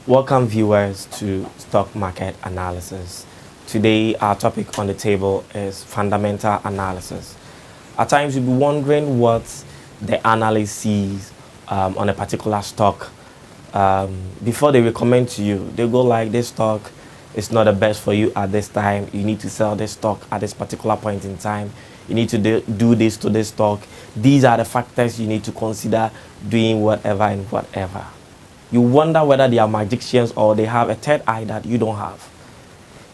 Welcome viewers to Stock Market Analysis. Today our topic on the table is fundamental analysis. At times you'll be wondering what the analyst sees on a particular stock. Before they recommend to you, they go like, this stock is not the best for you at this time. You need to sell this stock at this particular point in time. You need to do this to this stock. These are the factors you need to consider doing whatever and whatever. You wonder whether they are magicians or they have a third eye that you don't have.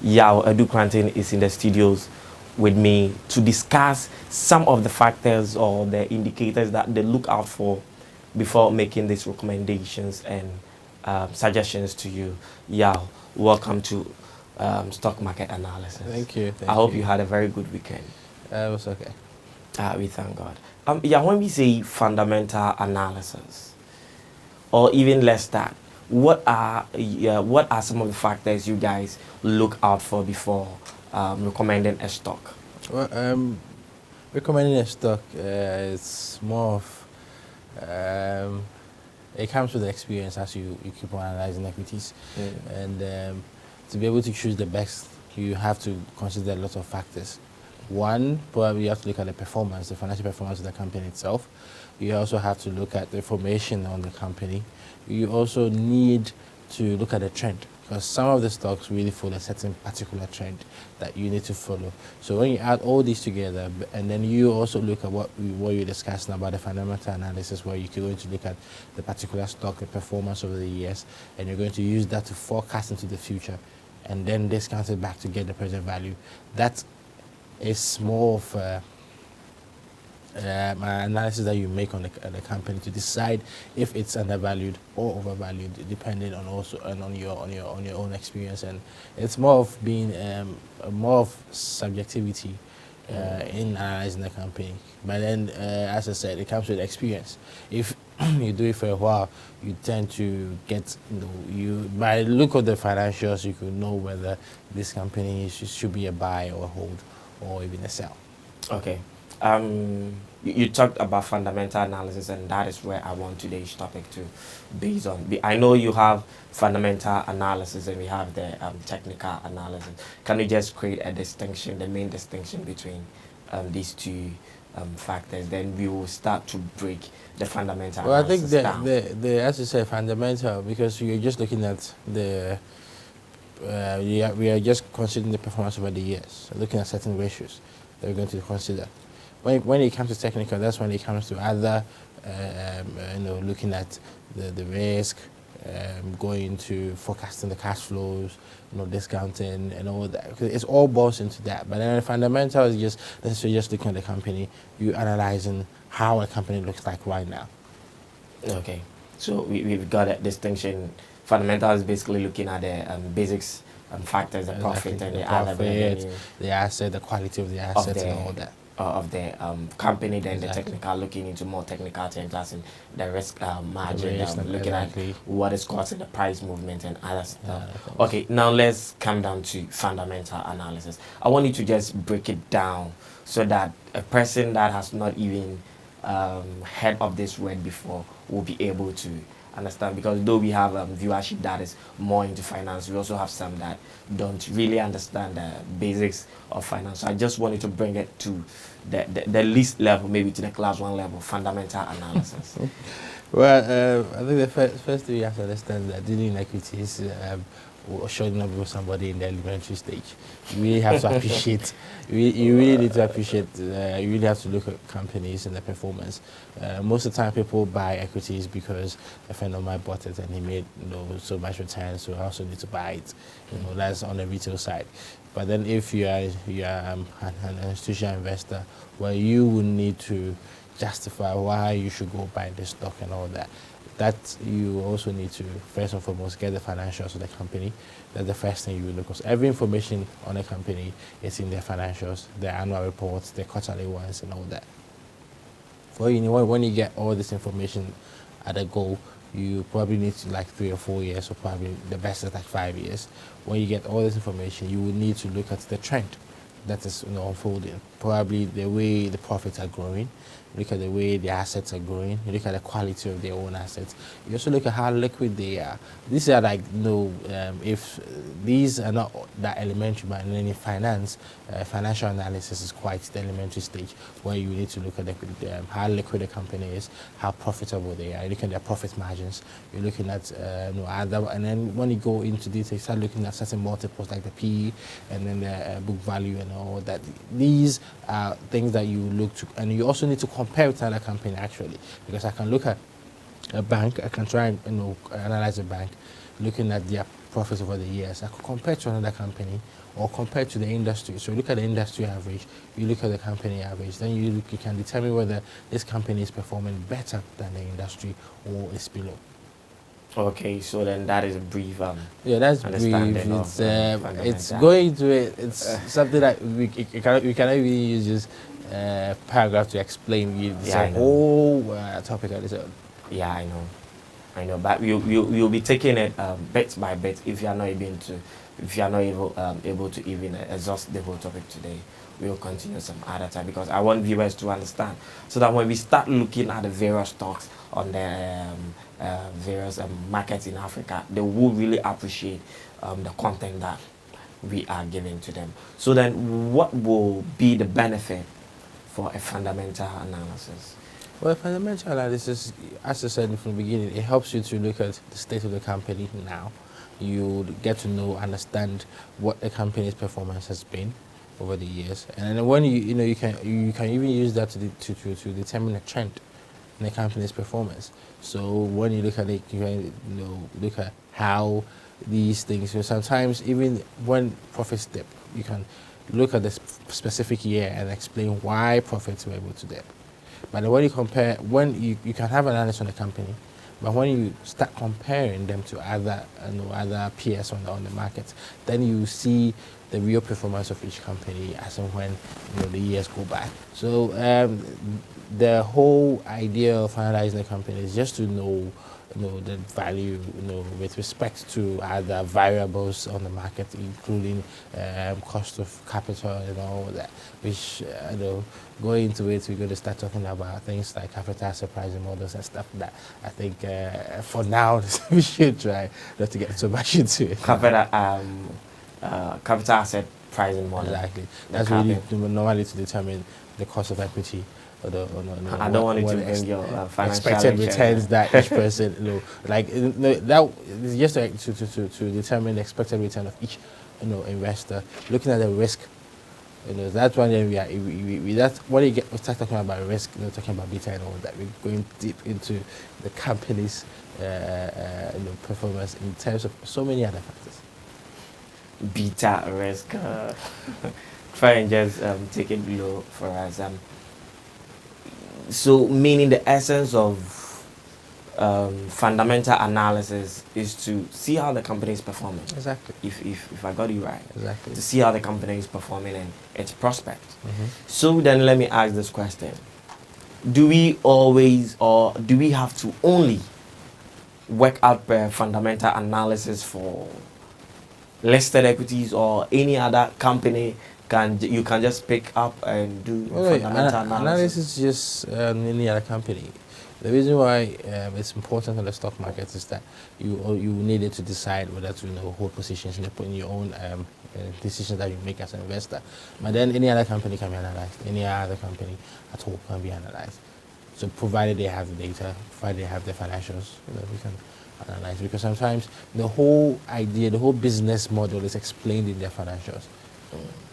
Yao Edu Cranton is in the studios with me to discuss some of the factors or the indicators that they look out for before making these recommendations and suggestions to you. Yao, welcome to Stock Market Analysis. Thank you. I hope you had a very good weekend. It was okay. We thank God. When we say fundamental analysis, or even less that, what are some of the factors you guys look out for before recommending a stock? Well, recommending a stock is more of it comes with the experience as you keep on analyzing equities, and to be able to choose the best, you have to consider a lot of factors. One, probably you have to look at the performance, the financial performance of the company itself. You also have to look at the information on the company. You also need to look at the trend, because some of the stocks really follow a certain particular trend that you need to follow. So when you add all these together, and then you also look at what you're discussing about the fundamental analysis, where you're going to look at the particular stock, the performance over the years, and you're going to use that to forecast into the future, and then discount it back to get the present value. That is more of an analysis that you make on the company to decide if it's undervalued or overvalued, depending on also and on your own experience. And it's more of being more of subjectivity in analyzing the company. But then, as I said, it comes with experience. If you do it for a while, you tend to get, you by the look of the financials, you could know whether this company should be a buy or a hold or even a sell. Okay. You talked about fundamental analysis, and that is where I want today's topic to base on. I know you have fundamental analysis and we have the technical analysis. Can you just create a distinction, the main distinction between these two factors? Then we will start to break the fundamental analysis down. I think the as you say, fundamental, because you're just looking at the we are just considering the performance over the years, looking at certain ratios that we're going to consider. When it comes to technical, that's when it comes to other, looking at the risk, going to forecasting the cash flows, discounting and all that. It's all boils into that. But then the fundamental is just necessarily just looking at the company, you analyzing how a company looks like right now. Okay, so we've got a distinction. Fundamental is basically looking at the basics and factors, the profit and the other revenue, the asset, the quality of the assets and all that. Of the company, then Exactly. the technical, looking into more technical terms, as in the risk margin, looking exactly. at what is causing the price movement and other stuff. Okay, now let's come down to fundamental analysis. I want you to just break it down so that a person that has not even heard of this word before will be able to understand, because though we have viewership that is more into finance, we also have some that don't really understand the basics of finance. So I just wanted to bring it to the least level, maybe to the class 1 level, fundamental analysis. Well, I think the first thing you have to understand that dealing in equities showing up with somebody in the elementary stage. You really have to appreciate. You really need to appreciate. You really have to look at companies and their performance. Most of the time, people buy equities because a friend of mine bought it and he made so much return, so I also need to buy it. That's on the retail side. But then, if you are an institutional investor, well, you will need to justify why you should go buy this stock and all that. That you also need to first and foremost get the financials of the company. That's the first thing you will look at. Every information on a company is in their financials, their annual reports, their quarterly ones, and all that. When you get all this information at a go, you probably need to like 3 or 4 years, or probably the best is like 5 years. When you get all this information, you will need to look at the trend that is unfolding. Probably the way the profits are growing, you look at the way the assets are growing, you look at the quality of their own assets, you also look at how liquid they are. These are like, if these are not that elementary, but in finance, financial analysis is quite the elementary stage where you need to look at how liquid the company is, how profitable they are. You look at their profit margins, you're looking at and then when you go into detail, you start looking at certain multiples like the PE and then the book value and all that. These are things that you look to, and you also need to compare with another company actually, because I can look at a bank, I can try and analyze a bank, looking at their profits over the years. I could compare to another company or compare to the industry. So you look at the industry average, you look at the company average, then you can determine whether this company is performing better than the industry or is below. Okay, so then that is a brief Yeah, that's brief. understanding It's fundamental. going to it. It's something that we cannot even use just paragraph to explain. It's I a know. whole topic on its own. Yeah, I know, but we'll be taking it bit by bit. If you are not able to even exhaust the whole topic today, we'll continue some other time, because I want viewers to understand, so that when we start looking at the various stocks on the various markets in Africa, they will really appreciate the content that we are giving to them. So then, what will be the benefit for a fundamental analysis? Well, fundamental analysis, as I said from the beginning, it helps you to look at the state of the company now. You get to understand what the company's performance has been over the years, and then when you can even use that to determine a trend in the company's performance. So when you look at it, you can look at how these things. So sometimes even when profits dip, you can look at the specific year and explain why profits were able to dip. But when you compare, you can have an analysis on the company, but when you start comparing them to other peers on the market, then you see the real performance of each company as and when the years go by. So the whole idea of analyzing the company is just to know the value, with respect to other variables on the market, including cost of capital and all that, which, going into it, we're going to start talking about things like capital asset pricing models and stuff that I think, for now, we should try not to get so much into it. Capital asset pricing model. Exactly. That's really normally to determine the cost of equity. I don't want it to bring your financial expected returns that each person, that is just to determine the expected return of each, investor. Looking at the risk, that's when that's when we start talking about risk, talking about beta and all that. We're going deep into the company's, performance in terms of so many other factors. Beta risk. Try and just take it below for us. So, meaning the essence of fundamental analysis is to see how the company is performing. Exactly. If I got you right. Exactly. To see how the company is performing and its prospects. Mm-hmm. So then let me ask this question. Do we always, or do we have to only work out fundamental analysis for listed equities, or any other company you can just pick up and do fundamental analysis? Analysis is just any other company. The reason why it's important in the stock market is that you needed to decide whether to hold positions in your own decisions that you make as an investor. But then any other company can be analyzed. Any other company at all can be analyzed. So provided they have the data, provided they have the financials, we can analyze. Because sometimes the whole idea, the whole business model is explained in their financials.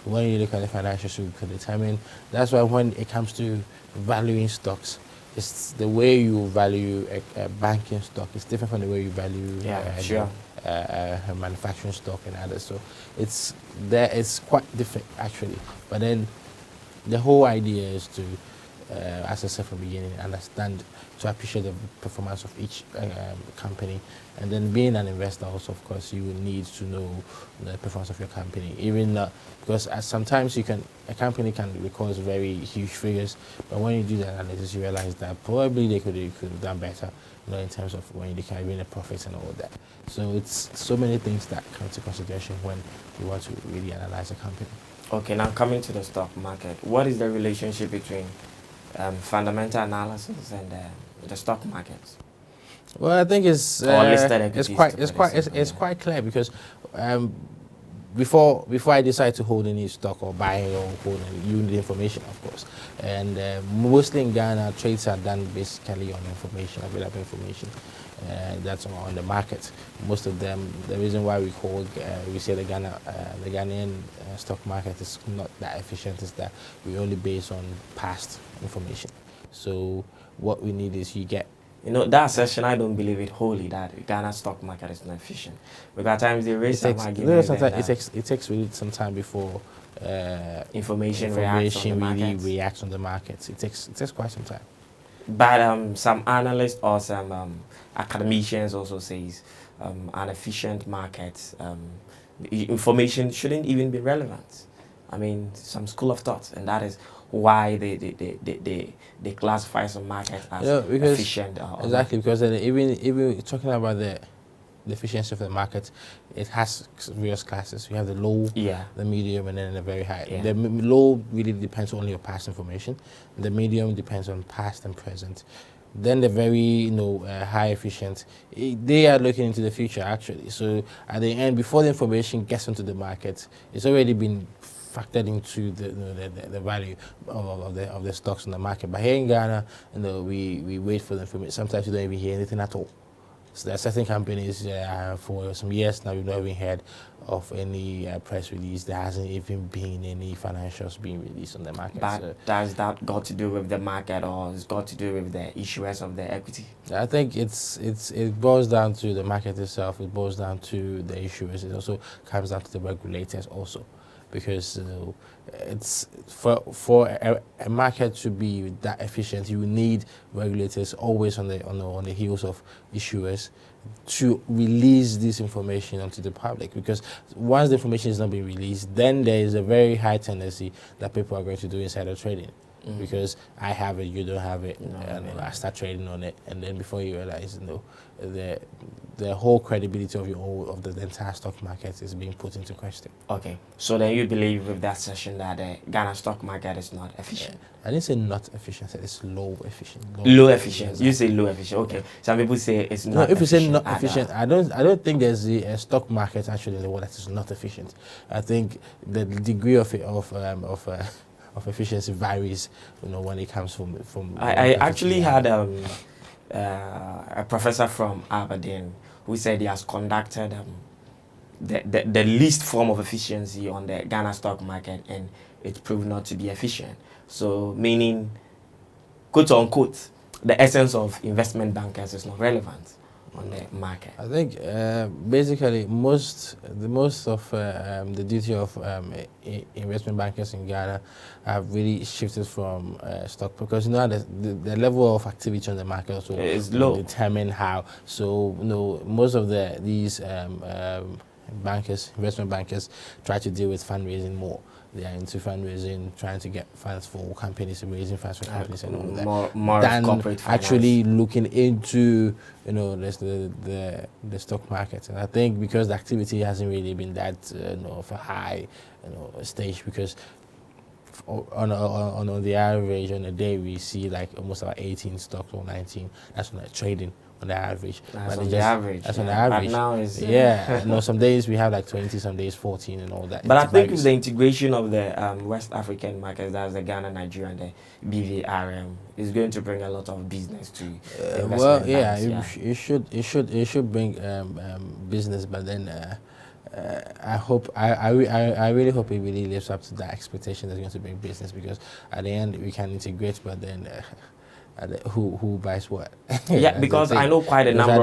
When you look at the financials, you can determine. That's why when it comes to valuing stocks, it's the way you value a banking stock is different from the way you value a manufacturing stock and others. So it's quite different actually. But then the whole idea is to, as I said from the beginning, understand, to appreciate the performance of each company. And then being an investor also, of course, you will need to know the performance of your company. Even because sometimes a company can record very huge figures, but when you do the analysis, you realize that probably they could have done better, in terms of when they can win the profits and all that. So it's so many things that come into consideration when you want to really analyze a company. Okay, now coming to the stock market, what is the relationship between fundamental analysis and the stock markets? Well, I think it's Or listed equities, it's quite clear because before I decide to hold any stock or buy or hold any, you need information, of course. And mostly in Ghana, trades are done basically on information, available information. That's on the market. Most of them, the reason why we say the Ghanaian stock market is not that efficient is that we only base on past information. So what we need is you get. You know, that session, I don't believe it wholly that Ghana stock market is not efficient. Because at times they raise some arguments. It takes really some time before information really reacts on the markets. It takes quite some time. But some analysts or some academicians also says an efficient market, information shouldn't even be relevant. I mean, some school of thought, and that is why they classify some markets as efficient. Exactly, because even talking about the efficiency of the market, it has various classes. We have the low, the medium, and then the very high. Yeah. The low really depends only on past information. The medium depends on past and present. Then the very high efficient, they are looking into the future actually. So at the end, before the information gets into the market, it's already been factored into the value of the stocks in the market. But here in Ghana, we wait for the information. Sometimes we don't even hear anything at all. So there are certain companies for some years now we've not even heard of any press release. There hasn't even been any financials being released on the market. But does that got to do with the market, or it's got to do with the issuers of the equity? I think it boils down to the market itself. It boils down to the issuers. It also comes down to the regulators also. Because it's for a market to be that efficient, you need regulators always on the heels of issuers to release this information onto the public. Because once the information is not being released, then there is a very high tendency that people are going to do insider trading. Because I have it, you don't have it, I start trading on it, and then before you realize, the whole credibility of the entire stock market is being put into question. Okay, so then you believe with that session that the Ghana stock market is not efficient? I didn't say not efficient, I said it's low efficient. Low efficient. Exactly. You say low efficient. Okay. Some people say it's not. No, if you say not efficient, I don't think there's a stock market actually in the world that is not efficient. I think the degree of efficiency varies, when it comes from. I actually had a professor from Aberdeen who said he has conducted the least form of efficiency on the Ghana stock market, and it proved not to be efficient. So meaning, quote unquote, the essence of investment bankers is not relevant on the market. I think basically most of the duty of investment bankers in Ghana have really shifted from stock, because the level of activity on the market also is low. Determine how. So most of these bankers, investment bankers, try to deal with fundraising more. They are into fundraising, trying to get funds for companies, raising funds for companies, and all that. More than corporate finance. Actually looking into the stock market. And I think because the activity hasn't really been that of a high stage, because on the average on a day we see like almost about 18 stocks or 19. That's on trading. On the average. That's on the average. That's on the average. But now is some days we have like 20, some days 14 and all that. But I think with the integration of the West African markets, that's the Ghana, Nigeria, and the BVRM, is going to bring a lot of business to investment banks. It should bring business, but then I really hope it really lives up to that expectation that's going to bring business, because at the end we can integrate, but then who buys what? Yeah, because I know quite a number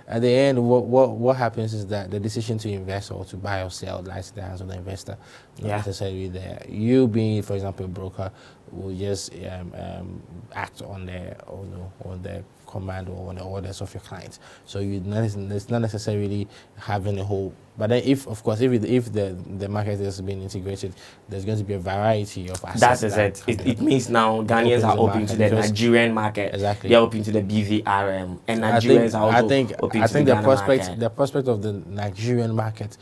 at the end, what happens is that the decision to invest or to buy or sell lies in the hands of the investor, not necessarily there. You being, for example, a broker, will just act on the command or on the orders of your clients. So it's not necessarily having a whole. But then if the market has been integrated, there's going to be a variety of assets. That is it. It means now Ghanaians are open to the Nigerian market. Exactly. They're open to the BVRM, and Nigerians are also open to the Ghana market. The prospect of the Nigerian market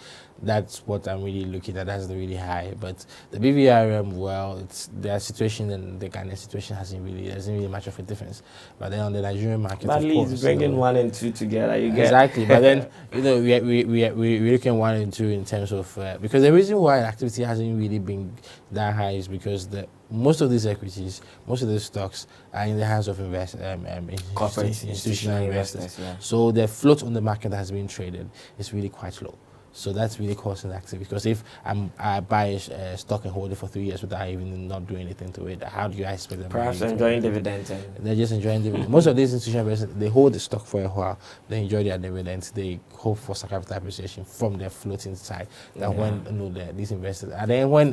that's what I'm really looking at. That's the really high. But the BVRM, well, it's their situation and the Ghanaian situation doesn't really much of a difference. But then on the Nigerian market, But at of least course, bringing 1 and 2 together, you get exactly. But then we're looking 1 and 2 in terms of because the reason why activity hasn't really been that high is because most of these equities, most of these stocks are in the hands of corporate institutional investors. yeah. So the float on the market that has been traded is really quite low. So that's really causing activity. Because if I buy a stock and hold it for 3 years without even not doing anything to it, how do you expect them? Perhaps enjoying dividends. And they're just enjoying dividends. Most of these institutional investors, they hold the stock for a while, they enjoy their dividends, they hope for some capital appreciation from their floating side. That when these investors, and then when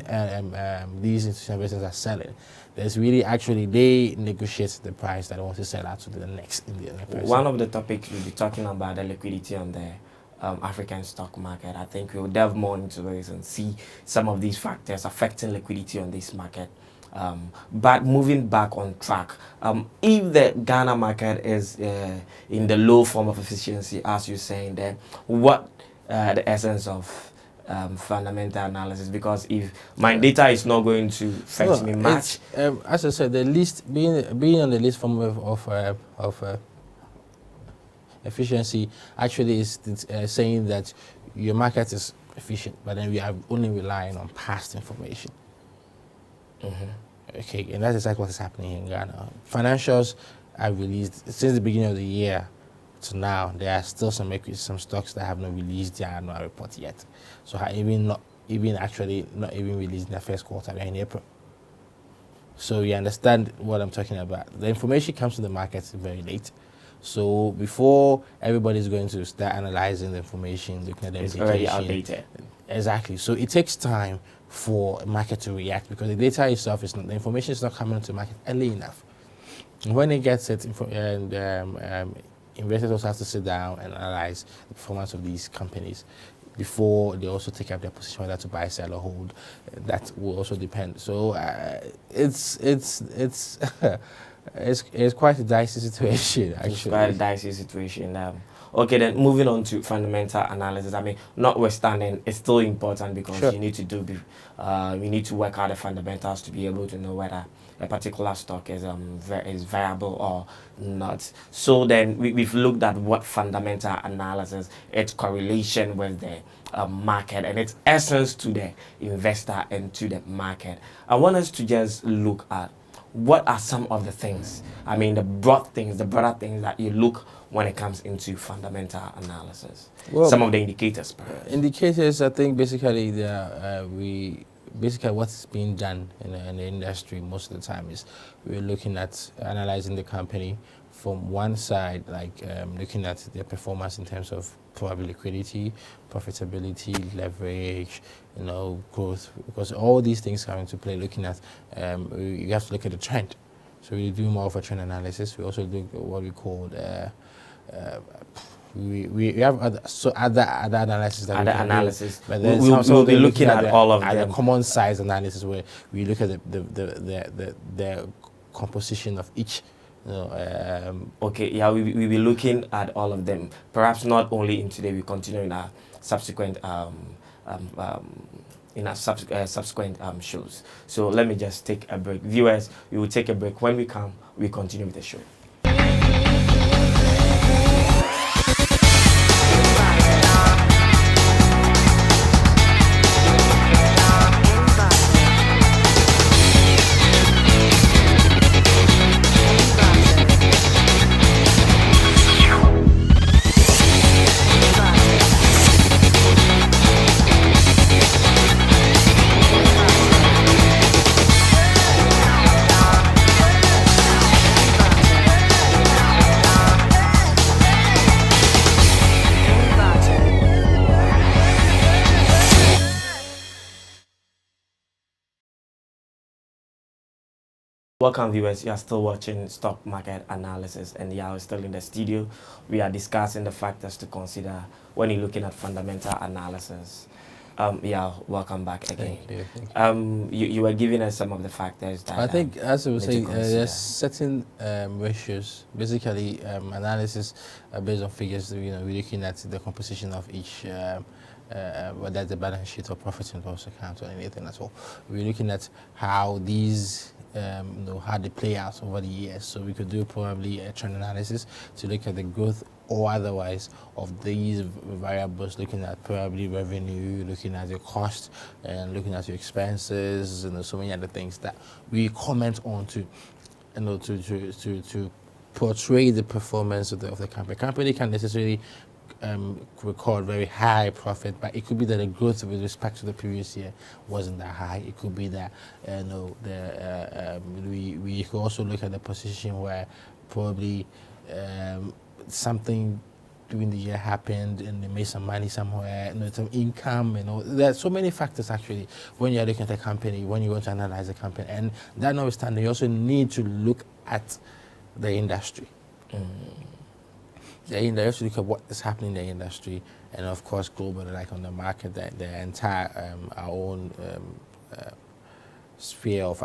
these institutional investors are selling, there's really actually they negotiate the price that they want to sell out to the next Indian person. one of the topics we'll be talking about the liquidity on the African stock market. I think we'll delve more into this and see some of these factors affecting liquidity on this market. But moving back on track, if the Ghana market is in the low form of efficiency, as you're saying, then what the essence of fundamental analysis? Because if my data is not going to fetch me much, as I said, the list being on the list form of efficiency actually is saying that your market is efficient, but then we are only relying on past information. Okay, and that's exactly what is happening in Ghana. Financials are released since the beginning of the year to now. There are still some equities, some stocks that have not released their annual report yet. So not even released in the first quarter, in April. So you understand what I'm talking about. The information comes to the markets very late. So before everybody's going to start analyzing the information, looking at the it's already outdated. Exactly. So it takes time for a market to react because the data itself is not, the information is not coming into the market early enough. When it gets it, investors also have to sit down and analyze the performance of these companies before they also take up their position whether to buy, sell, or hold. That will also depend. So it's it's quite a dicey situation, actually. It's quite a dicey situation. Okay, then moving on to fundamental analysis. I mean, notwithstanding, it's still important because you need to you need to work out the fundamentals to be able to know whether a particular stock is viable or not. So then we've looked at what fundamental analysis, its correlation with the market and its essence to the investor and to the market. I want us to just look at what are some of the things, I mean the broader things that you look when it comes into fundamental analysis? Well, some of the indicators, perhaps. Indicators, I think basically what's being done in the industry most of the time is we're looking at analyzing the company from one side, like looking at their performance in terms of probably liquidity, profitability, leverage, growth, because all these things come into play. Looking at, you have to look at the trend. So we do more of a trend analysis. We also do what we call we have other analysis that but then we'll be looking at all of them. The common size analysis where we look at the composition of each. Okay, yeah, we'll be looking at all of them. Perhaps not only in today. We continue in our subsequent subsequent shows. So let me just take a break. Viewers, we will take a break. When we come, we continue with the show. Welcome viewers, you are still watching Stock Market Analysis and we're still in the studio. We are discussing the factors to consider when you're looking at fundamental analysis. Welcome back again. Thank you. You were giving us some of the factors that I think, as I was saying, there's certain ratios. Basically, analysis based on figures. We're looking at the composition of each whether the balance sheet or profit and loss account or anything at all. We're looking at how these how they play out over the years. So we could do probably a trend analysis to look at the growth or otherwise of these variables, looking at probably revenue, looking at your cost, and looking at your expenses, and so many other things that we comment on to, to portray the performance of the company. Company can necessarily record very high profit, but it could be that the growth with respect to the previous year wasn't that high. It could be that we could also look at the position where probably something during the year happened and they made some money somewhere, some income, There's so many factors actually when you're looking at a company, when you want to analyze a company. And that notwithstanding, you also need to look at the industry. You have to look at what is happening in the industry, and of course globally, like on the market, the entire our own sphere of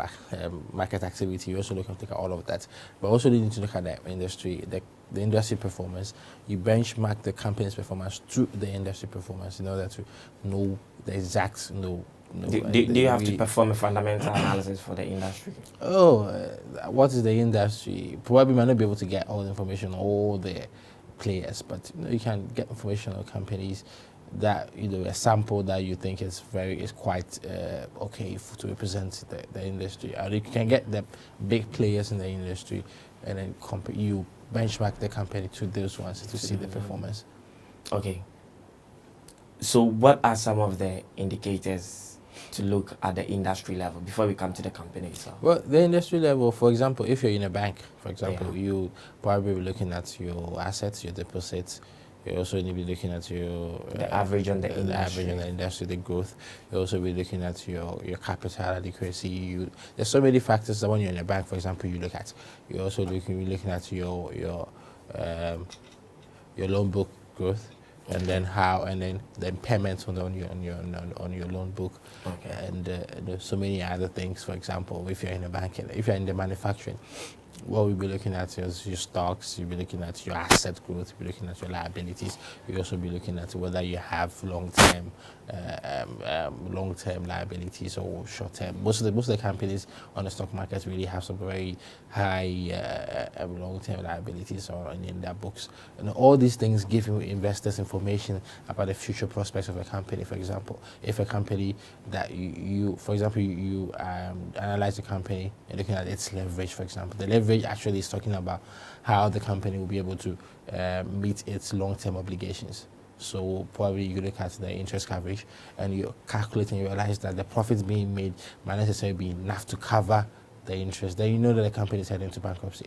market activity. You also look at all of that, but also you need to look at the industry, the industry performance. You benchmark the company's performance to the industry performance in order to know the exact Do you have to perform a fundamental analysis for the industry? What is the industry? Probably might not be able to get all the information, all the players, but you can get information on companies that a sample that you think is quite okay to represent the industry. Or you can get the big players in the industry, and then you benchmark the company to those ones to see the performance. Okay. So what are some of the indicators to look at the industry level before we come to the company itself? Well, the industry level, for example, if you're in a bank, for example, you probably be looking at your assets, your deposits. You also need to be looking at your the average on the industry. Average on the industry, the growth. You also be looking at your capital adequacy. There's so many factors that when you're in a bank, for example, you look at. You're also looking at your loan book growth. And then payments on your loan book, and there's so many other things. For example, if you're in a bank, if you're in the manufacturing, what we'll be looking at is your stocks. You'll be looking at your asset growth. You'll be looking at your liabilities. You'll also be looking at whether you have long-term liabilities or short-term. Most of the companies on the stock market really have some very high long-term liabilities in their books. And all these things give investors information about the future prospects of a company. For example, if a company that you analyze the company, you're looking at its leverage, for example. The leverage actually is talking about how the company will be able to meet its long-term obligations. So probably you look at the interest coverage and you calculate and you realize that the profits being made might not necessarily be enough to cover the interest. Then you know that the company is heading into bankruptcy.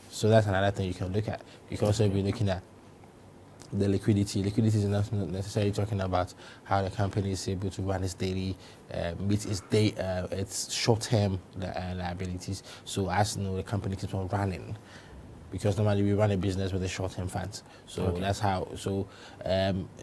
So that's another thing you can look at. You can also be looking at the liquidity. Liquidity is not necessarily talking about how the company is able to run its daily, meet its short-term liabilities. So as the company keeps on running, because normally we run a business with the short-term funds. So that's how. So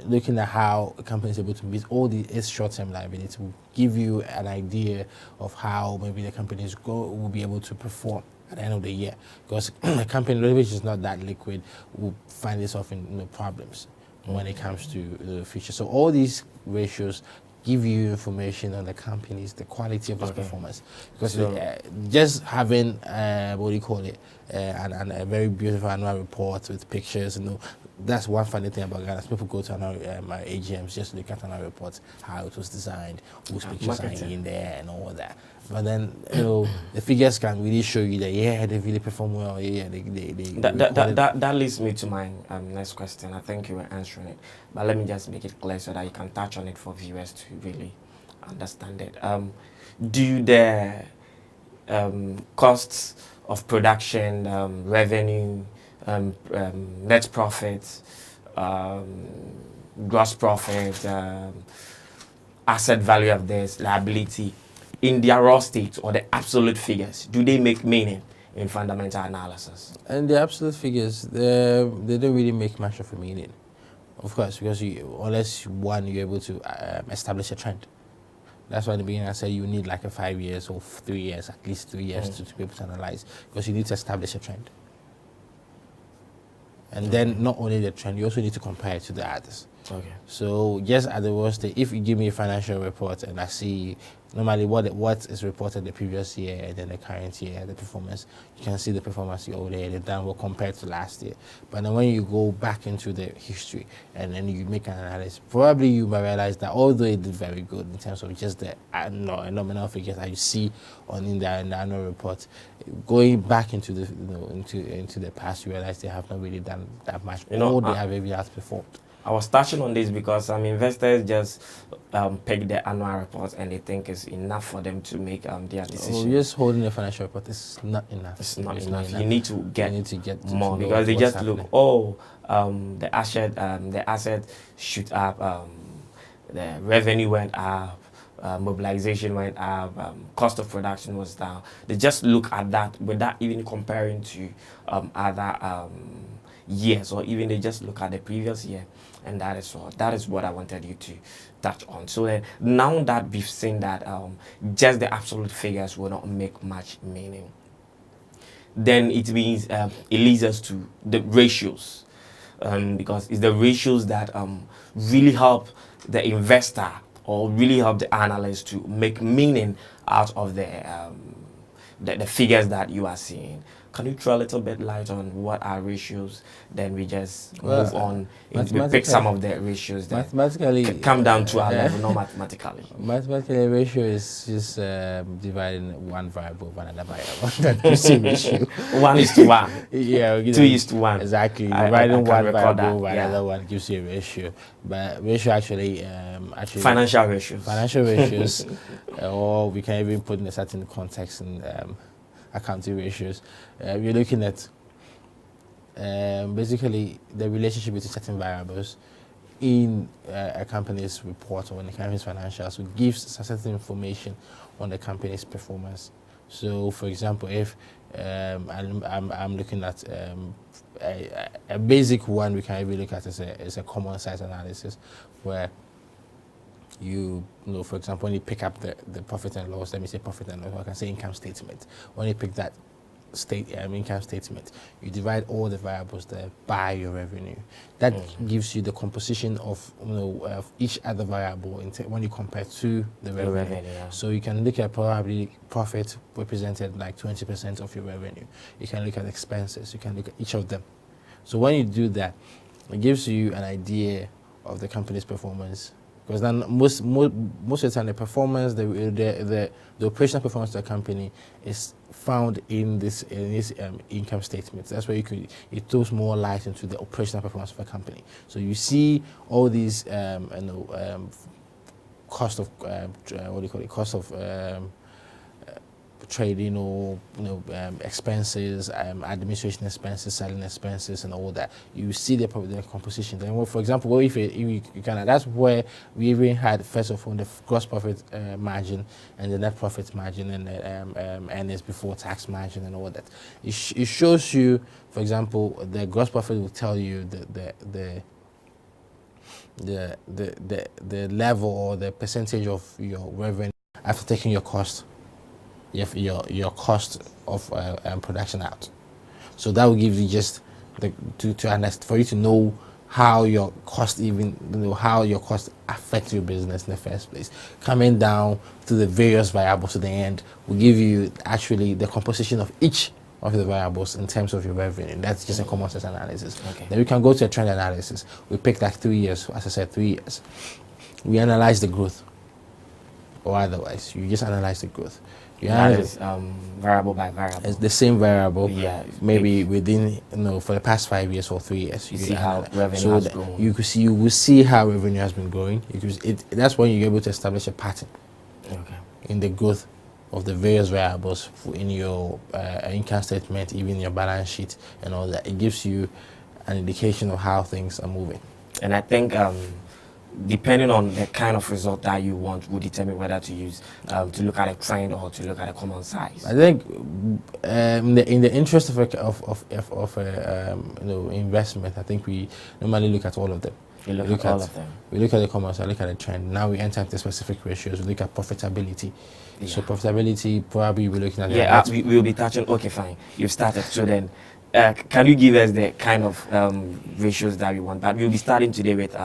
looking at how a company is able to meet all its short-term liabilities will give you an idea of how maybe the company will be able to perform at the end of the year. Because a company which is not that liquid will find itself in problems when it comes to the future. So all these ratios give you information on the companies, the quality of its performance. Because just having a very beautiful annual report with pictures, that's one funny thing about Ghana. People go to my AGMs just look at annual reports, how it was designed, whose pictures are in there, and all that. But then the figures can really show you that they really perform well. That leads me to my next question. I think you were answering it, but let me just make it clear so that you can touch on it for viewers to really understand it. Do the costs of production, revenue, net profit, gross profit, asset value of this, liability, in their raw state or the absolute figures, do they make meaning in fundamental analysis? And the absolute figures, they don't really make much of a meaning, of course, because unless you're able to establish a trend. That's why in the beginning I said you need like a 5 years or 3 years, at least 3 years to be able to analyze, because you need to establish a trend. And then not only the trend, you also need to compare it to the others. Okay. So just at the worst, if you give me a financial report and I see normally what is reported the previous year and then the current year, the performance, you can see the performance you already had done compared to last year. But then when you go back into the history and then you make an analysis, probably you might realize that although it did very good in terms of just the nominal figures that you see in the annual report, going back into the into the past, you realize they have not really done that much. They have really outperformed. I was touching on this because some investors just pick the annual reports and they think it's enough for them to make their decision. Just holding the financial report is not enough. It's not enough. You need to get more because they just look. The asset shoot up. The revenue went up. Mobilization went up. Cost of production was down. They just look at that without even comparing to other years, or even they just look at the previous year. And that is what I wanted you to touch on. So now that we've seen that just the absolute figures will not make much meaning, then it means it leads us to the ratios, because it's the ratios that really help the investor or really help the analyst to make meaning out of the figures that you are seeing. Can you throw a little bit light on what are ratios? Then we just move on. We pick some of the ratios that mathematically come down to our level, not mathematically. Mathematically, a ratio is just dividing one variable by another variable. That gives you ratio. 1:1. Yeah, 2:1. Exactly. Dividing one variable by another one gives you a ratio. But ratio actually financial ratios. Financial ratios, or we can even put in a certain context in accounting ratios. We're looking at basically the relationship between certain variables in a company's report or in the company's financials, which gives certain information on the company's performance. So, for example, if I'm looking at a basic one, we can even look at as a common size analysis, where you know, for example, when you pick up the profit and loss, let me say profit and loss, I can say income statement. When you pick that income statement, you divide all the variables there by your revenue. That gives you the composition of of each other variable when you compare to the revenue. Yeah. So you can look at probably profit represented like 20% of your revenue. You can look at expenses. You can look at each of them. So when you do that, it gives you an idea of the company's performance. Because then most of the time the performance, the operational performance of the company is found in this income statement. That's where it throws more light into the operational performance of a company. So you see all these cost of cost of trading, or expenses, administration expenses, selling expenses, and all that. You see the composition. Then, for example, if you can, that's where we even had first of all the gross profit margin and the net profit margin and the earnings before tax margin and all that. It shows you, for example, the gross profit will tell you the level or the percentage of your revenue after taking your cost. Your cost of production out. So that will give you just to understand, for you to know how your cost how your cost affects your business in the first place. Coming down to the various variables to the end will give you actually the composition of each of the variables in terms of your revenue. That's just a common sense analysis. Okay. Then we can go to a trend analysis. We pick like 3 years, as I said, 3 years. We analyze the growth, or otherwise, you just analyze the growth. That is variable by variable. It's the same variable. Yeah. Maybe within for the past 5 years or 3 years, you see how revenue has grown. You will see how revenue has been growing. That's when you're able to establish a pattern. Okay. In the growth of the various variables in your income statement, even your balance sheet, and all that. It gives you an indication of how things are moving. And I think depending on the kind of result that you want will determine whether to use to look at a trend or to look at a common size. I think in the interest of investment, I think we normally look at all of them. We look at all of them. We look at the common size, look at the trend. Now we enter into specific ratios. We look at profitability. Yeah. So profitability, probably we're looking at. Yeah, we'll be touching. Okay, fine. You've started. So then, can you give us the kind of ratios that we want? But we'll be starting today with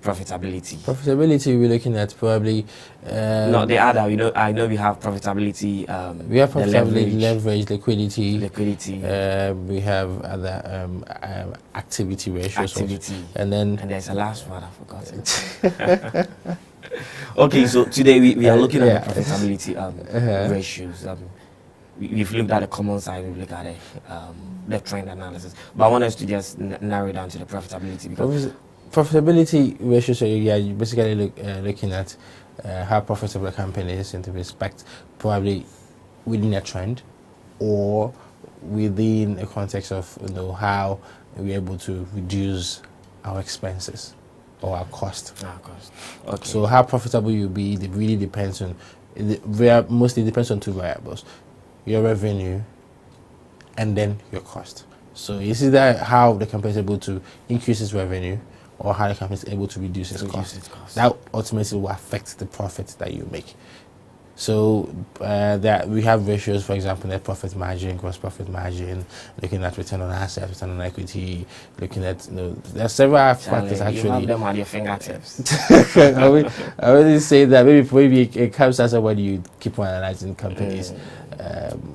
profitability? Profitability, we're looking at probably Not the other. I know we have profitability. we have the profitability, leverage, liquidity. liquidity, We have other activity ratios, activity, and then and there's a last one I forgot. Okay, so today we are looking at the profitability ratios. We've looked at the common side, we've looked at the trend analysis, but I want us to just narrow down to the profitability, because profitability ratios. So yeah, you basically looking at how profitable a company is in the respect, probably within a trend or within a context of how we're able to reduce our expenses or our cost. Okay. So how profitable you'll be, it really depends on, mostly depends on two variables: your revenue and then your cost. So you see that how the company is able to increase its revenue or how the company is able to reduce its cost. That ultimately will affect the profit that you make. So that we have ratios, for example, net profit margin, gross profit margin, looking at return on assets, return on equity, looking at there are several factors actually. You have them at your fingertips. I already say that maybe it comes as when you keep on analyzing companies,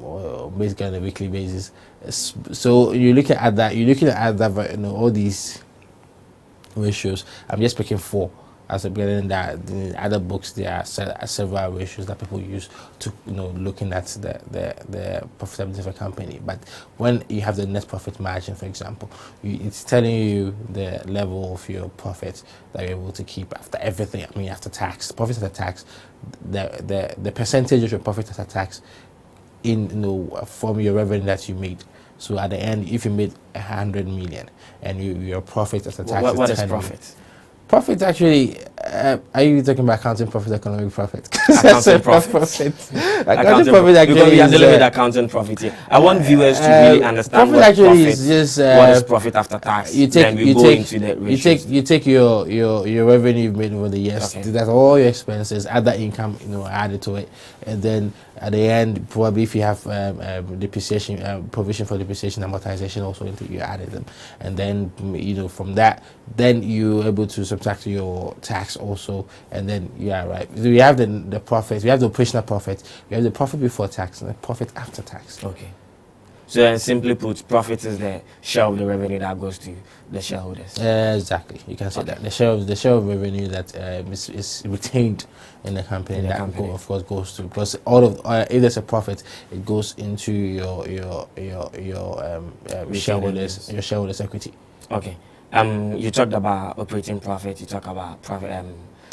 or basically on a weekly basis. So you're looking at that, all these ratios. I'm just picking four. As a beginning, that in other books there are several ratios that people use to looking at the profitability of a company. But when you have the net profit margin, for example, it's telling you the level of your profit that you're able to keep after everything. I mean, after tax, profit after tax, the percentage of your profit after tax from your revenue that you made. So at the end, if you made 100 million and your profit after tax what is 10 is profit? million. Profit actually, are you talking about accounting profit, economic profit? Accounting profit. Accounting profit actually because we are dealing with accounting profit here. I want viewers to really understand profit what actually profit is just what is profit after tax. Then we go into the ratios. you take your revenue you've made over the years. Okay. That's all your expenses, other income, added to it, and then at the end, probably if you have depreciation, provision for depreciation, amortization, also you added them, and then from that, then you're able to subtract your tax also, and then right. So we have the profit, we have the operational profit, we have the profit before tax, and the profit after tax. Okay. So then, simply put, profit is the share of the revenue that goes to the shareholders. Exactly, you can say that the share of revenue that is retained in the company, of course goes to, because all of if there's a profit, it goes into your shareholders equity. Okay. You talked about operating profit. You talked about profit.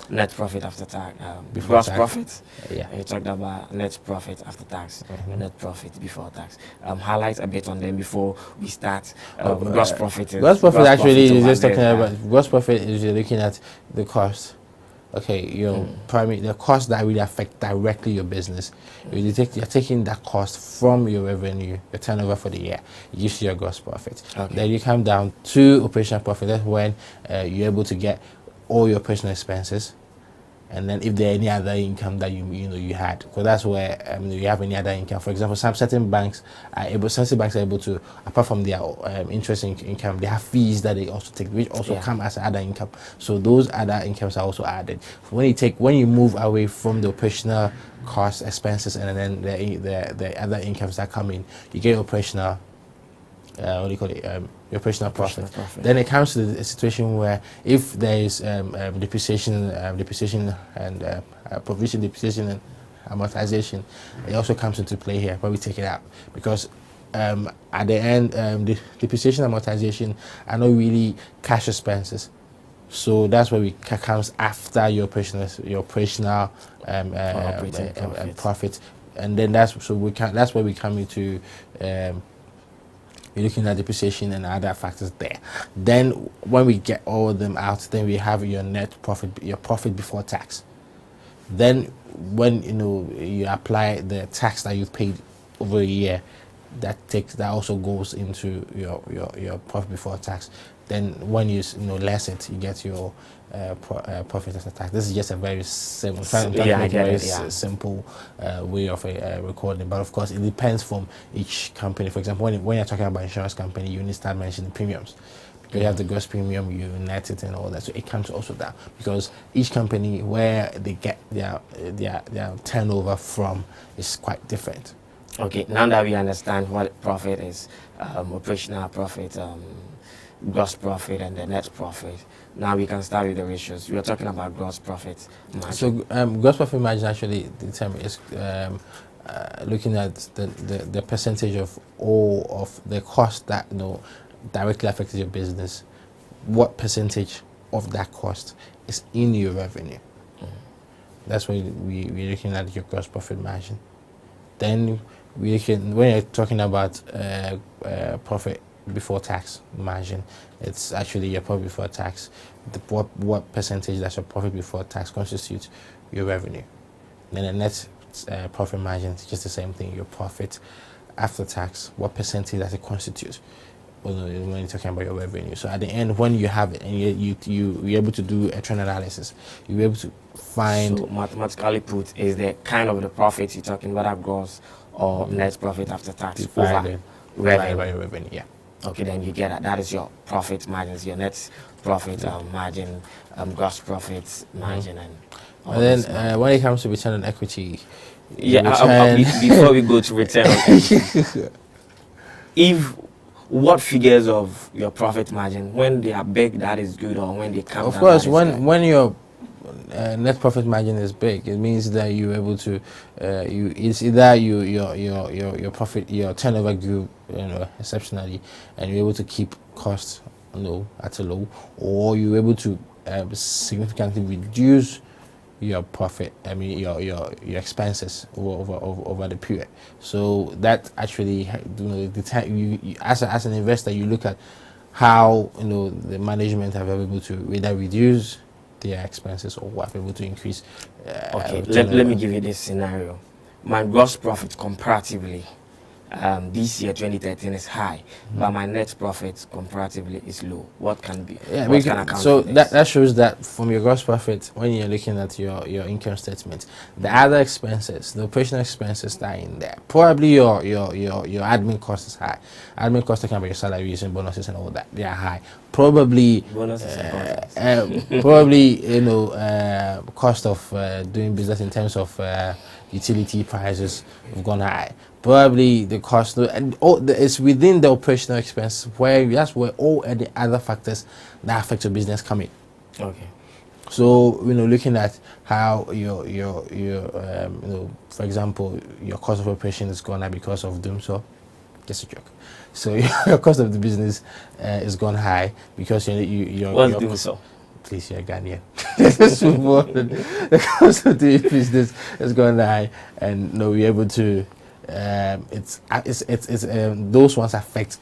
Net profit after tax, gross profit. Yeah. You talked about net profit after tax, net profit before tax. Highlight a bit on them before we start. Gross profit. Gross profit actually is just talking about gross profit is you're looking at the cost. Okay, primary the cost that really affect directly your business. You're taking that cost from your revenue, your turnover for the year. It gives you your gross profit. Okay. Then you come down to operational profit. That's when you're able to get all your personal expenses, and then if there are any other income that you had, because that's where you have any other income. For example, certain banks are able to, apart from their interest income, they have fees that they also take, which also come as other income. So those other incomes are also added. When you move away from the operational cost expenses, and then the other incomes that come in, you get your operational your operational profit. Then it comes to the situation where if there is depreciation and provision, depreciation and amortization, it also comes into play here. But we take it out because at the end, the depreciation and amortization are not really cash expenses. So that's where comes after your operational profit, and then that's where we come into. You're looking at depreciation and other factors there. Then when we get all of them out, then we have your net profit, your profit before tax. Then when you apply the tax that you've paid over a year, that also goes into your profit before tax. Then when you less it, you get your profit after tax. This is just a very simple, simple way of recording. But of course, it depends from each company. For example, when you're talking about insurance company, you need to start mentioning premiums, because you have the gross premium, you net it and all that, so it comes also down because each company where they get their turnover from is quite different. Okay, now that we understand what profit is, operational profit, gross profit, and the net profit, now we can start with the ratios. We are talking about gross profit margin. So gross profit margin actually is looking at the percentage of all of the cost that directly affects your business. What percentage of that cost is in your revenue? That's when we're looking at your gross profit margin. Then when you're talking about profit before tax margin, it's actually your profit before tax. What percentage that's your profit before tax constitutes your revenue. Then the net profit margin is just the same thing. Your profit after tax, what percentage does it constitute when you're talking about your revenue? So at the end, when you have it and you're able to do a trend analysis, you're able to find. So mathematically put, is the kind of the profit you're talking about, gross or net profit after tax over divided by your revenue, yeah. Okay, then you get that. That is your profit margins, your net profit margin, gross profit margin, and then when it comes to return on equity, before we go to return on equity, what figures of your profit margin, when they are big, that is good, or when they come of down, course, that is when your net profit margin is big, it means that you're able to it's either your profit, your turnover grew exceptionally, and you're able to keep costs at a low, or you're able to significantly reduce your profit, your expenses over the period. So that actually, the time you as an investor, you look at how the management have been able to either reduce their expenses or are able to increase. Okay, let me give you this scenario. My gross profit comparatively, this year 2013 is high, but my net profit comparatively is low. What can be? Yeah, what can account so for this? that shows that from your gross profit, when you're looking at your income statement, the other expenses, the operational expenses that are in there, probably your admin cost is high. Admin costs talking about your salaries and bonuses and all that, they are high. Probably Bonuses and bonuses. probably cost of doing business in terms of utility prices have gone high. Probably the cost, and it's within the operational expense that's where all the other factors that affect your business come in. Okay. So looking at how your for example, your cost of operation is gone up because of doing so. Just a joke. So your cost of the business is gone high because What's doing so? Please, you're Ghanaian. The cost of the business has gone high, and we're able to. It's those ones affect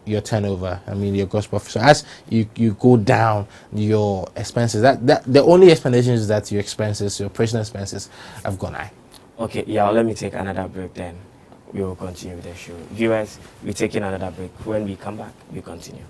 your turnover. Your gross profit. So as you go down your expenses, that the only explanation is that your expenses, your operational expenses, have gone high. Okay, yeah. Let me take another break. Then we will continue with the show. Viewers, we're taking another break. When we come back, we continue.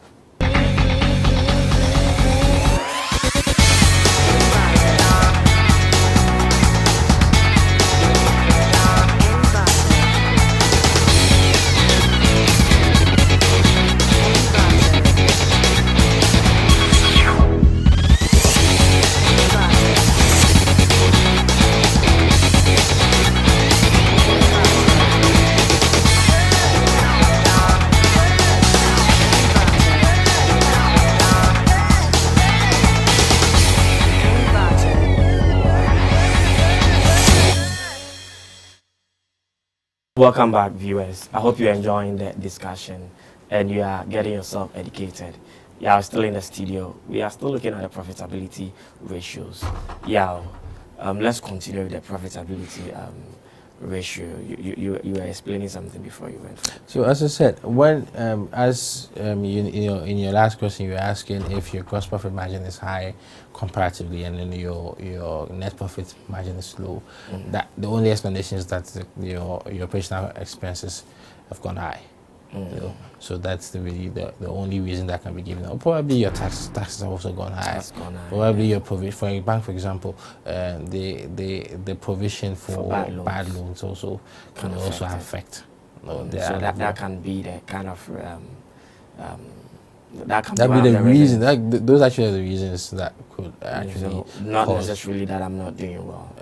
Welcome back, viewers. I hope you're enjoying the discussion and you are getting yourself educated. Yeah, I'm still in the studio. We are still looking at the profitability ratios. Yeah, let's continue with the profitability ratio. You were explaining something before you went. So as I said, when in your last question, you were asking if your gross profit margin is high comparatively, and then your net profit margin is low. That the only explanation is that your operational expenses have gone high. So that's the only reason that can be given. Or probably your taxes have also gone high. Probably your provision for a bank, for example, the provision for bad loans also can also affect. So that can be the kind of That can That'd one be of the reason. Those actually are the reasons that could actually So not cause. necessarily that I'm not doing well.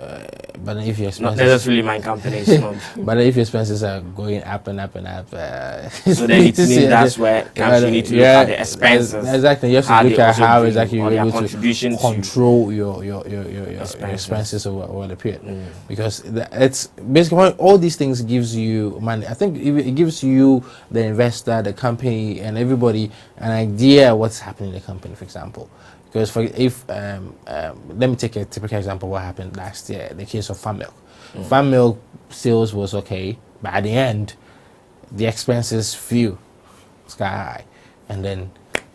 But if your Not expenses, necessarily my company is not. but if your expenses are going up and up and up, So then it means that's where you need to look at the expenses. Exactly, you have how to look they at also how bring exactly or you're their able to contribution to control your expenses over the period. Because it's basically all these things gives you money. I think it gives you, the investor, the company, and everybody an idea what's happening in the company. For example, because if let me take a typical example of what happened last year, the case of farm milk. Farm milk sales was okay, but at the end, the expenses flew sky high, and then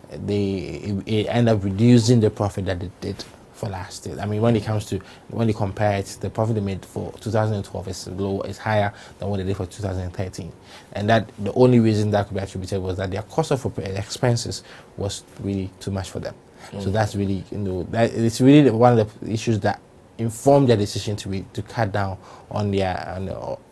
it end up reducing the profit that it did for last year. I mean, when you compare it, the profit they made for 2012 is higher than what they did for 2013, and that the only reason that could be attributed was that their cost of expenses was really too much for them. So that's really, that it's really one of the issues that informed their decision to cut down on their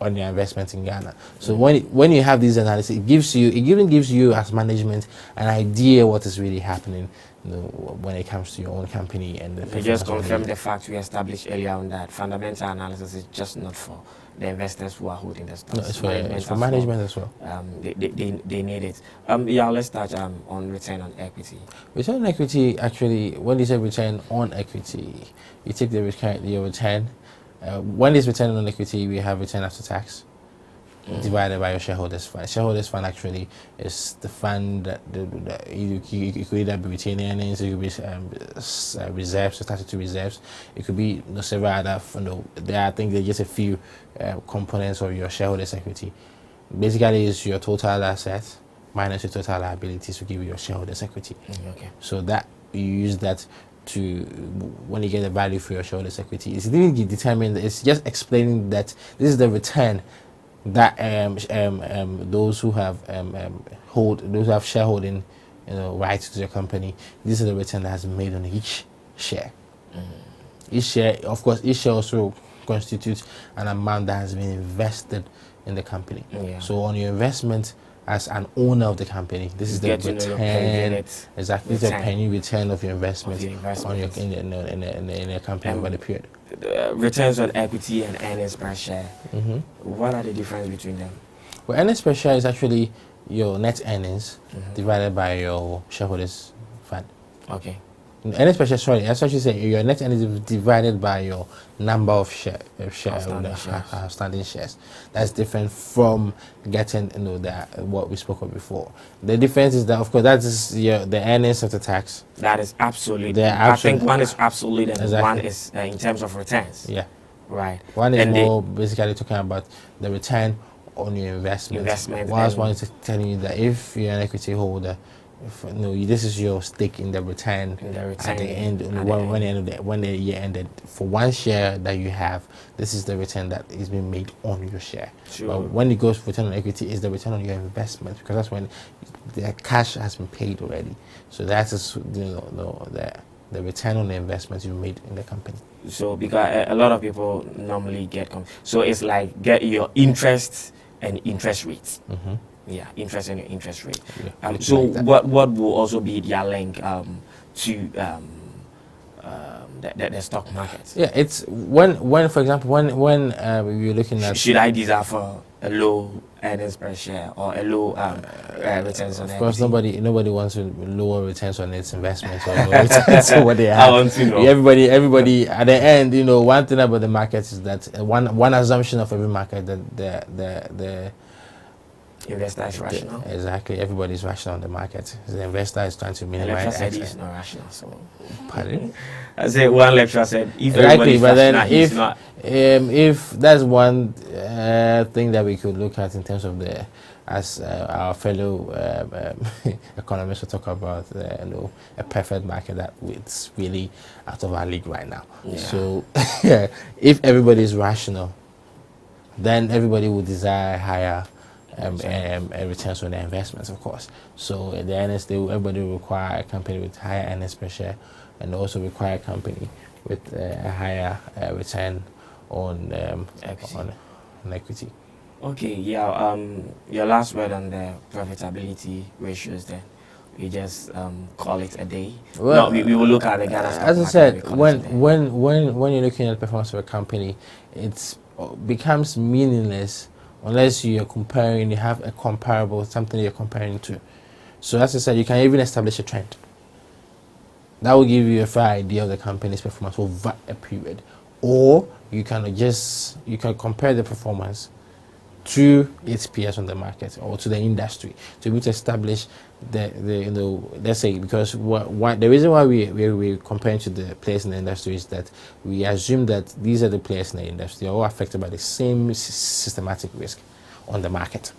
investment in Ghana. So when you have these analysis, it even gives you as management an idea what is really happening, when it comes to your own company. And you just confirm the fact we established earlier on that fundamental analysis is just not for the investors who are holding the stocks. No, it's for management as well. They need it. Yeah, let's start on return on equity. Return on equity, actually, when you say return on equity, you take your return. When it's return on equity, we have return after tax divided by your shareholders fund. Shareholders fund actually is the fund that you could either be retaining earnings, it could be reserves, statutory reserves. It could be several other. I think there's just a few components of your shareholders equity. Basically, it's your total assets minus your total liabilities to give you your shareholders equity. Okay. So that you use that to, when you get the value for your shareholders equity, it's really determined. It's just explaining that this is the return that those who have shareholding, rights to their company. This is the return that has been made on each share. Each share, of course, each share also constitutes an amount that has been invested in the company. So on your investment as an owner of the company, this is the return. Exactly, this is the penny return of your investment, on your in a company over the period. Returns on equity and earnings per share. What are the difference between them? Well, earnings per share is actually your net earnings divided by your shareholders fund. Okay. Earnings per share, sorry, I should say your net earnings is divided by your number of outstanding shares. That's different from getting what we spoke of before. The difference is that, of course, that is the earnings after tax. That is absolute. I think one is absolute and one is in terms of returns. Yeah. Right. One is more basically talking about the return on your investment. Whilst one is telling you that if you're an equity holder, this is your stake in the return at the end. When the year ended, for one share that you have, this is the return that is being made on your share. Sure. But when it goes for return on equity, is the return on your investment, because that's when the cash has been paid already. So that is the return on the investment you made in the company. So because a lot of people normally so it's like get your interest and interest rates. Yeah, interest and interest rate. Yeah, so like what will also be their link to the stock market? Yeah, it's when for example when you're looking at, should I deserve for a low earnings per share or a low returns on equity? Of course, nobody wants to lower returns on its investments or lower returns on what they have. I want to know. Everybody at the end, one thing about the market is that one assumption of every market that the investor is rational. Exactly, everybody is rational on the market. The investor is trying to minimize. The lecturer said he's not rational. So, pardon? I said one lecturer said if exactly, but then if not. If that's one thing that we could look at in terms of our fellow economists will talk about, a perfect market that it's really out of our league right now. Yeah. So, if everybody is rational, then everybody will desire higher returns on their investments, of course. So at the end of the day, everybody will require a company with higher earnings per share, and also require a company with a higher return on equity. Okay, yeah. Your last word on the profitability ratios then. we just call it a day? Well, No, we will look at the Ghana stock as I market said, and we call it a day. when you're looking at the performance of a company, it becomes meaningless unless you are comparing. You have a comparable something you're comparing to. So as I said, you can even establish a trend. That will give you a fair idea of the company's performance over a period, or you can compare the performance to its peers on the market or to the industry to be able to establish let's say, because what the reason why we're comparing to the players in the industry is that we assume that these are the players in the industry all affected by the same systematic risk on the market.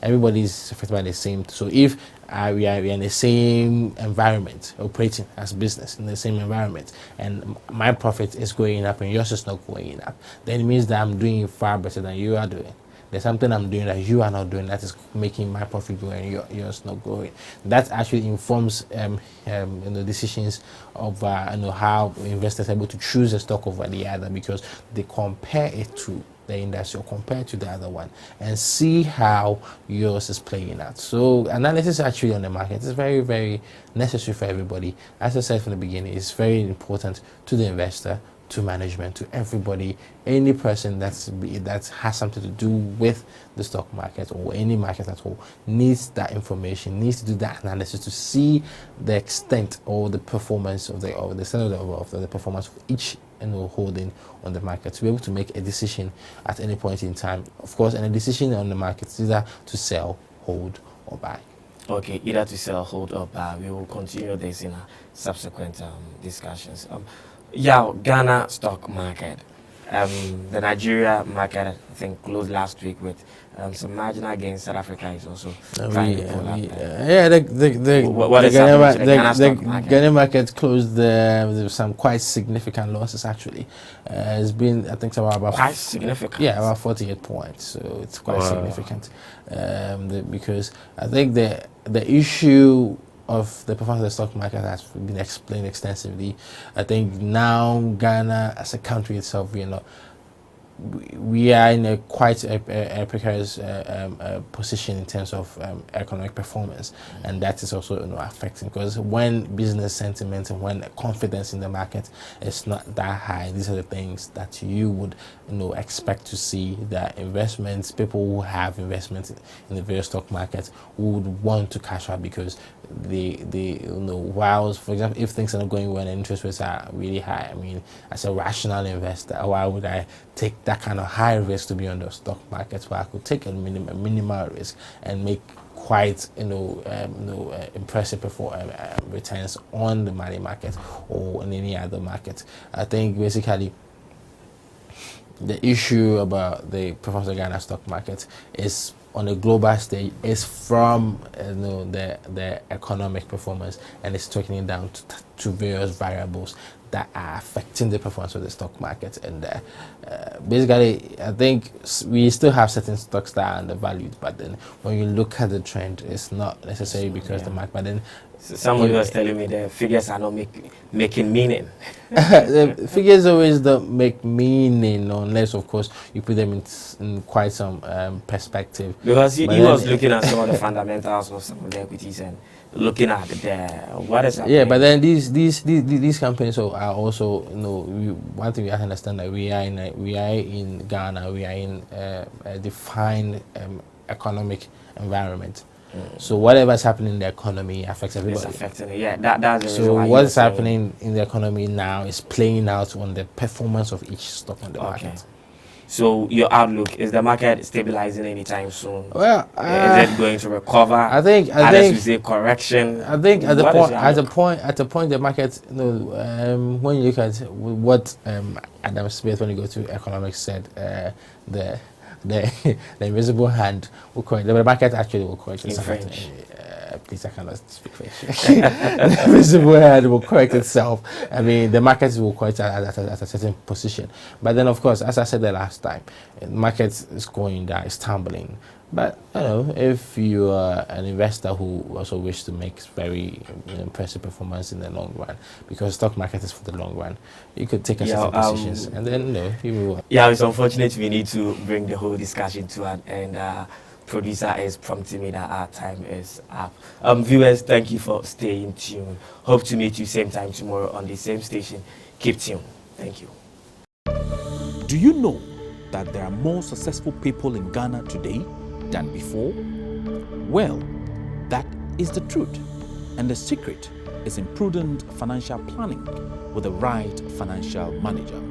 Everybody's affected by the same. So if we are in the same environment, operating as business in the same environment, and my profit is going up and yours is not going up, then it means that I'm doing far better than you are doing. There's something I'm doing that you are not doing that is making my profit go and yours not going. That actually informs decisions of how investors are able to choose a stock over the other, because they compare it to the industry or compared to the other one and see how yours is playing out. So analysis actually on the market is very, very necessary for everybody. As I said from the beginning, it's very important to the investor, to management, to everybody, any person that has something to do with the stock market or any market at all needs that information, needs to do that analysis to see the extent or the performance of the extent of the performance of each holding on the market, to be able to make a decision at any point in time. Of course, and a decision on the market is either to sell, hold, or buy. Okay, either to sell, hold, or buy. We will continue this in our subsequent discussions. Ghana stock market. The Nigeria market, I think, closed last week with some marginal gains. South Africa is also trying to pull up. The Ghana market closed with some quite significant losses. Actually, it's been, I think, about quite significant. Yeah, about 48 points. So it's quite significant, because I think the issue of the performance of the stock market has been explained extensively. I think now Ghana as a country itself, we are in a quite a precarious position in terms of economic performance, and that is also affecting, because when business sentiment and when confidence in the market is not that high, these are the things that you would expect to see, that investments, people who have investments in the various stock markets would want to cash out, because while, for example, if things are not going well and interest rates are really high, I mean, as a rational investor, why would I take that kind of high risk to be on the stock market, where I could take a minimal risk and make quite impressive returns on the money market or in any other market? I think basically the issue about the performance of the Ghana stock market is, on a global stage, is from the economic performance, and it's trickling down to various variables that are affecting the performance of the stock market. And basically, I think we still have certain stocks that are undervalued, but then when you look at the trend, it's not necessarily because the market, but then somebody was telling me the figures are not making meaning. The figures always don't make meaning unless, of course, you put them in quite some perspective. Because he was looking at some of the fundamentals of some of the equities and looking at what is happening. Yeah, but then these companies are also, one thing we have to understand, that we are in Ghana, we are in a defined economic environment. So whatever is happening in the economy affects everybody. It's affecting it. Yeah, that's the reason so why what's happening in the economy now is playing out on the performance of each stock on the market. So your outlook, is the market stabilizing anytime soon? Well, is it going to recover? I think we say correction. I think at the point the market, when you look at what Adam Smith, when you go to economics, said, the invisible hand will correct. The market actually will correct itself. In French. Please, I cannot speak French. The invisible hand will correct itself. I mean, the market will correct at a certain position. But then, of course, as I said the last time, the market is going down, it's tumbling. But if you are an investor who also wish to make very impressive performance in the long run, because stock market is for the long run, you could take a certain positions, and then you will. Yeah, it's unfortunate we need to bring the whole discussion to an end. producer is prompting me that our time is up. Viewers, thank you for staying tuned. Hope to meet you same time tomorrow on the same station. Keep tuned. Thank you. Do you know that there are more successful people in Ghana today than before? Well, that is the truth. And the secret is in prudent financial planning with the right financial manager.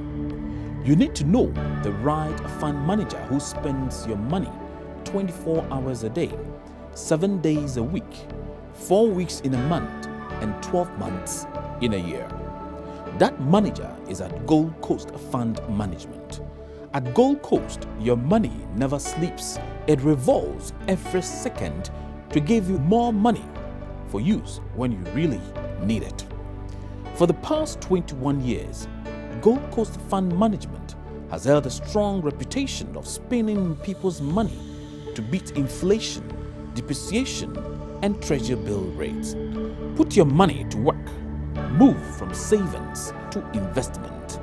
You need to know the right fund manager who spends your money 24 hours a day, 7 days a week, 4 weeks in a month, and 12 months in a year. That manager is at Gold Coast Fund Management. At Gold Coast, your money never sleeps. It revolves every second to give you more money for use when you really need it. For the past 21 years, Gold Coast Fund Management has held a strong reputation of spending people's money to beat inflation, depreciation, and treasury bill rates. Put your money to work. Move from savings to investment.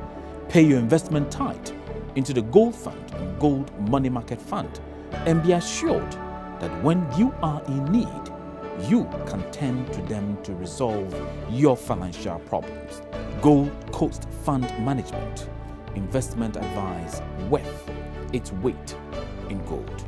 Pay your investment tithe into the Gold Fund and Gold Money Market Fund, and be assured that when you are in need, you can turn to them to resolve your financial problems. Gold Coast Fund Management. Investment advice worth its weight in gold.